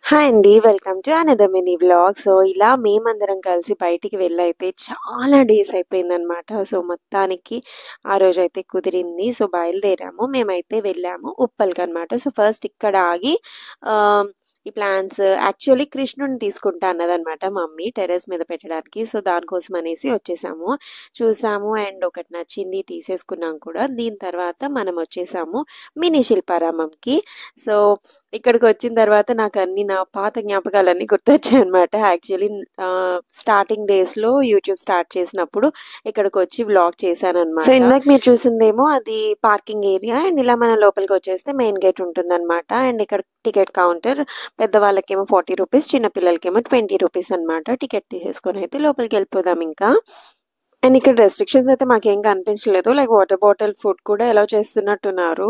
Hi అండి. Welcome to another mini vlog. So, ఇలా మేమందరం కలిసి బయటికి వెళ్ళైతే చాలా డేస్ అయిపోయిందనమాట. సో, మొత్తానికి ఆ రోజైతే కుదిరింది. సో, బయలుదేరాము. మేమైతే వెళ్ళాము ఉప్పల్‌కనమాట. సో, ఫస్ట్ ఇక్కడ ఆగి ఈ ప్లాంట్స్ యాక్చువల్లీ కృష్ణుడిని తీసుకుంటా అన్నదనమాట మమ్మీ టెర్రస్ మీద పెట్టడానికి. సో, దానికోసం అనేసి వచ్చేసాము. చూసాము అండ్ ఒకటి నచ్చింది తీసేసుకున్నాం కూడా. దీని తర్వాత మనం వచ్చేసాము మినీ శిల్పారామంకి. సో, ఇక్కడికొచ్చిన తర్వాత నాకన్నీ నా పాత జ్ఞాపకాలన్నీ గుర్తొచ్చాయనమాట. యాక్చువల్లీ స్టార్టింగ్ డేస్‌లో యూట్యూబ్ స్టార్ట్ చేసినప్పుడు ఇక్కడికొచ్చి వ్లాగ్ చేశాననమాట. సో, ఇందాక మీరు చూసిందేమో అది పార్కింగ్ ఏరియా అండ్ ఇలా మనం లోపలికొచ్చేస్తే మెయిన్ గేట్ ఉంటుందనమాట. అండ్ ఇక్కడ టికెట్ కౌంటర్ పెద్దవాళ్ళకేమో 40 రూపీస్, చిన్న పిల్లలకేమో 20 రూపీస్ అనమాట. టికెట్ తీసేసుకొని అయితే లోపలికెళ్ళిపోదాం ఇంకా. అండ్ ఇక్కడ రెస్ట్రిక్షన్స్ అయితే మాకేం కనిపించలేదు. లైక్ వాటర్ బాటిల్, ఫుడ్ కూడా అలౌ చేస్తున్నట్టున్నారు.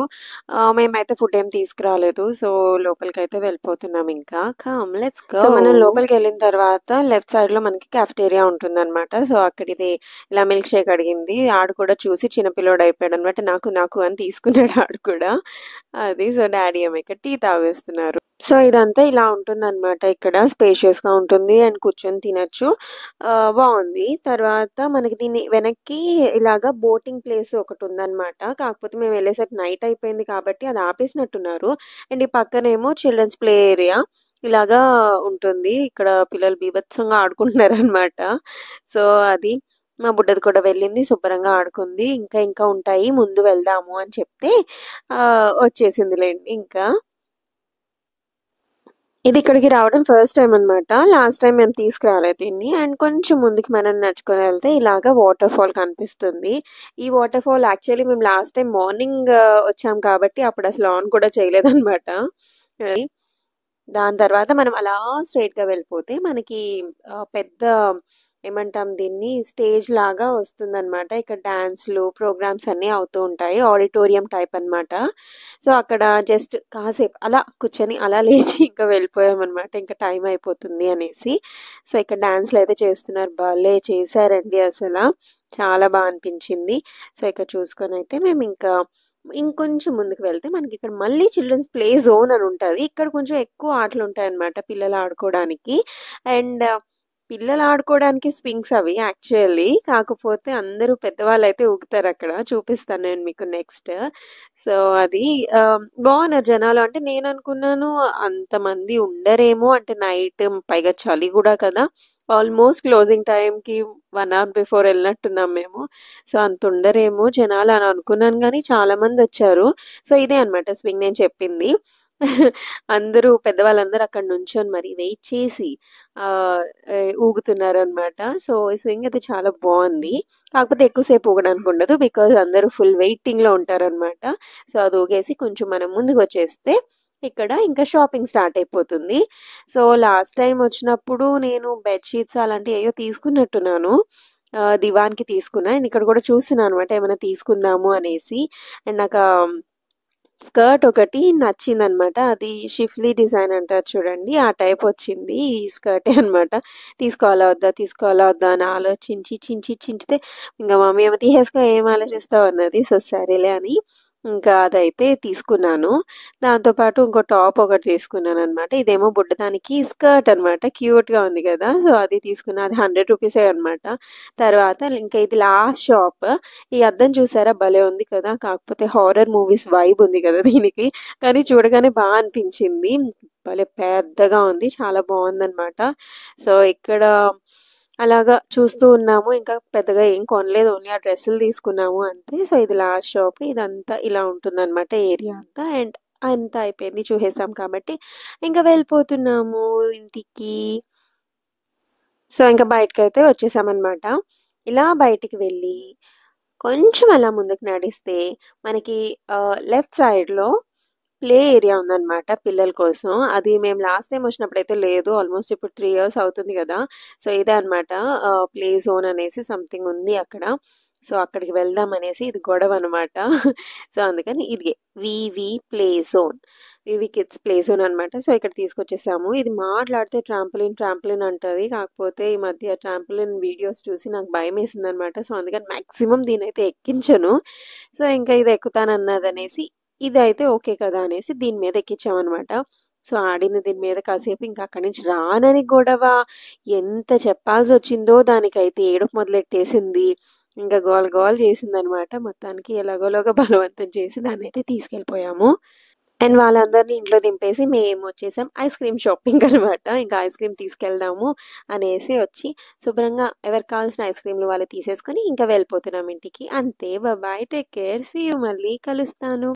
మేమైతే ఫుడ్ ఏం తీసుకురాలేదు. సో, లోపలికైతే వెళ్ళిపోతున్నాం ఇంకా. Come let's go. సో, మనం లోపలికెళ్ళిన తర్వాత లెఫ్ట్ సైడ్‌లో మనకి కాఫెటేరియా ఉంటుందనమాట. సో, అక్కడిది ఇలా మిల్క్ షేక్ అడిగింది. ఆడు కూడా చూసి చిన్న పిల్లోడు అయిపోయాడనమాట. నాకు నాకు అని తీసుకున్నాడు ఆడు కూడా. అది. సో, డాడీ ఏమో ఇక్కడ టీ తాగేస్తున్నారు. సో, ఇదంతా ఇలా ఉంటుందనమాట. ఇక్కడ స్పేషియస్‌గా ఉంటుంది అండ్ కూర్చొని తినొచ్చు. బావుంది. తర్వాత మనకి దీన్ని వెనక్కి ఇలాగా బోటింగ్ ప్లేస్ ఒకటుందనమాట. కాకపోతే మేము వెళ్ళేసరికి నైట్ అయిపోయింది కాబట్టి అది ఆపేసినట్టున్నారు. అండ్ ఈ పక్కనేమో చిల్డ్రన్స్ ప్లే ఏరియా ఇలాగా ఉంటుంది. ఇక్కడ పిల్లలు బీభత్సంగా ఆడుకుంటున్నారనమాట. సో, అది. మా బుడ్డది కూడా వెళ్ళింది. శుభ్రంగా ఆడుకుంది. ఇంకా ఇంకా ఉంటాయి. ముందు వెళ్దాము అని చెప్తే వచ్చేసిందిలెండి ఇంకా. ఇది ఇక్కడికి రావడం ఫస్ట్ టైం అనమాట. లాస్ట్ టైం మేము తీసుకురాలేదు దీన్ని. అండ్ కొంచెం ముందుకు మనం నడుచుకొని వెళ్తే ఇలాగ వాటర్ ఫాల్ కనిపిస్తుంది. ఈ వాటర్ ఫాల్ యాక్చువల్లీ మేము లాస్ట్ టైం మార్నింగ్ వచ్చాం కాబట్టి అప్పుడు అసలు ఆన్ కూడా చేయలేదనమాట. దాని తర్వాత మనం అలా స్ట్రెయిట్‌గా వెళ్ళిపోతే మనకి పెద్ద ఏమంటాం దీన్ని స్టేజ్ లాగా వస్తుందనమాట. ఇక్కడ డాన్స్‌లు, ప్రోగ్రామ్స్ అన్నీ అవుతూ ఉంటాయి. ఆడిటోరియం టైప్ అనమాట. సో, అక్కడ జస్ట్ కాసేపు అలా కూర్చొని అలా లేచి ఇంకా వెళ్ళిపోయామనమాట. ఇంకా టైం అయిపోతుంది అనేసి. సో, ఇక్కడ డాన్స్‌లయితే చేస్తున్నారు. భలే చేశారండి అసల. చాలా బా అనిపించింది. సో, ఇక్కడ చూసుకొనైతే మేమింకా ఇంకొంచెం ముందుకు వెళ్తే మనకిక్కడ మళ్ళీ చిల్డ్రన్స్ ప్లే జోన్ అని ఉంటది. ఇక్కడ కొంచెం ఎక్కువ ఆటలుంటాయన్నమాట పిల్లలు ఆడుకోవడానికి. అండ్ పిల్లలు ఆడుకోవడానికి స్వింగ్స్ అవి యాక్చువల్లీ. కాకపోతే అందరూ పెద్దవాళ్ళైతే ఊగుతారక్కడ. చూపిస్తాను నేను మీకు నెక్స్ట్. సో, అది బాగున్నారు జనాలు. అంటే నేననుకున్నాను అంతమంది ఉండరేమో అంటే నైట్ పైగా చలి గూడా కదా! ఆల్మోస్ట్ క్లోజింగ్ టైంకి 1 అవర్ బిఫోర్ ఎళ్ళినట్టున్నాం మేము. సో, అంతుండరేమో జనాలు అని అనుకున్నాను గానీ చాలా మందొచ్చారు. సో, ఇదే అనమాట స్వింగ్ నేను చెప్పింది. అందరూ పెద్దవాళ్ళందరూ అక్కడ నుంచొని మరి వెయిట్ చేసి ఆహ్, ఊగుతున్నారనమాట. సో, ఈ స్వింగ్ అయితే చాలా బావుంది. కాకపోతే ఎక్కువ సేపు ఊగడానికి ఉండదు. బికాజ్ అందరూ ఫుల్ వెయిటింగ్‌లో ఉంటారనమాట. సో, అది ఊగేసి కొంచెం మనం ముందుకొచ్చేస్తే ఇక్కడ ఇంకా షాపింగ్ స్టార్ట్ అయిపోతుంది. సో, లాస్ట్ టైమ్ వచ్చినప్పుడు నేను బెడ్ షీట్స్ అలాంటివి ఏయో తీసుకున్నట్టున్నాను. దివాన్‌కి తీసుకున్నా. అండ్ ఇక్కడ కూడా చూస్తున్నాను అనమాట ఏమైనా తీసుకుందాము అనేసి. అండ్ నాకా స్కర్ట్ ఒకటి నచ్చిందనమాట. అది షిఫ్లీ డిజైన్ అంటారు చూడండి. ఆ టైప్ వచ్చింది. ఈ స్కర్టే అనమాట. తీసుకోవాలా వద్దా? తీసుకోవాలా వద్దా? అని చించితే ఇంక మమ్మీ ఏమో తీసేసుకో ఏం ఆలోచిస్తావు అన్నది. సో, సరేలే అని ఇంకా అదైతే తీసుకున్నాను. దాంతో పాటు ఇంకో టాప్ ఒకటి తీసుకున్నాననమాట. ఇదేమో బుడ్డదానికి స్కర్ట్ అనమాట. క్యూట్‌గా ఉంది కదా! సో, అది తీసుకున్నా. అది 100 రూపీసే అనమాట. తర్వాత ఇంకా ఇది లాస్ట్ షాప్. ఈ అద్దం చూసారా భలే ఉంది కదా! కాకపోతే హారర్ మూవీస్ వైబ్ ఉంది కదా దీనికి. కానీ చూడగానే బా అనిపించింది. భలే పెద్దగా ఉంది. చాలా బావుందనమాట. సో, ఇక్కడ అలాగా చూస్తూ ఉన్నాము. ఇంకా పెద్దగా ఏం కొనలేదు. ఓన్లీ ఆ డ్రెస్సులు తీసుకున్నాము అంతే. సో, ఇది లాస్ట్ షాప్. ఇదంతా ఇలా ఉంటుందనమాట ఏరియా అంతా. అండ్ అంతా అయిపోయింది. చూసేసాం కాబట్టి ఇంకా వెళ్ళిపోతున్నాము ఇంటికి. సో, ఇంకా బయటకైతే వచ్చేసామనమాట. ఇలా బయటికి వెళ్ళి కొంచెం అలా ముందుకు నడిస్తే మనకి లెఫ్ట్ సైడ్‌లో ప్లే ఏరియా ఉందనమాట పిల్లల కోసం. అది మేము లాస్ట్ టైమ్ వచ్చినప్పుడైతే లేదు. ఆల్మోస్ట్ ఇప్పుడు 3 ఇయర్స్ అవుతుంది గదా! సో, ఇదే అనమాట ప్లే జోన్ అనేసి సంథింగ్ ఉంది అక్కడ. సో, అక్కడికి వెళ్దాం అనేసి ఇది గొడవనమాట. సో, అందుకని ఇదిగే వివి ప్లే జోన్. వివి కిడ్స్ ప్లే జోన్ అనమాట. సో, ఇక్కడ తీసుకొచ్చేసాము. ఇది మాట్లాడితే ట్రాంపోలిన్ అంటది. కాకపోతే ఈ మధ్య ట్రాంపోలిన్ వీడియోస్ చూసి నాకు భయమేసిందనమాట. సో, అందుకని మాక్సిమం దీన్నైతే ఎక్కించను. సో, ఇంకా ఇది ఎక్కుతానన్నదనేసి ఇదైతే ఓకే కదా! అనేసి దీని మీద ఎక్కించామనమాట. సో, ఆడిన దీని మీద కాసేపు ఇంకా అక్కడి నుంచి రానని గొడవ. ఎంత చెప్పాల్సొచ్చిందో దానికైతే ఏడుపు మొదలెట్టేసింది. ఇంక గోల గోల చేసిందనమాట. మొత్తానికి ఎలాగోలాగా బలవంతం చేసి దాన్నయితే తీసుకెళ్ళిపోయాము. అండ్ వాళ్ళందరిని ఇంట్లో దింపేసి మేమొచ్చేసాం ఐస్ క్రీమ్ షాపింగ్‌కనమాట. ఇంకా ఐస్ క్రీమ్ తీసుకెళ్దాము అనేసి వచ్చి శుభ్రంగా ఎవరికి కావాల్సిన ఐస్ క్రీమ్‌లు వాళ్ళు తీసేసుకొని ఇంకా వెళ్ళిపోతున్నాం ఇంటికి. అంతే bye. Take care. See you. మళ్ళీ కలుస్తాను.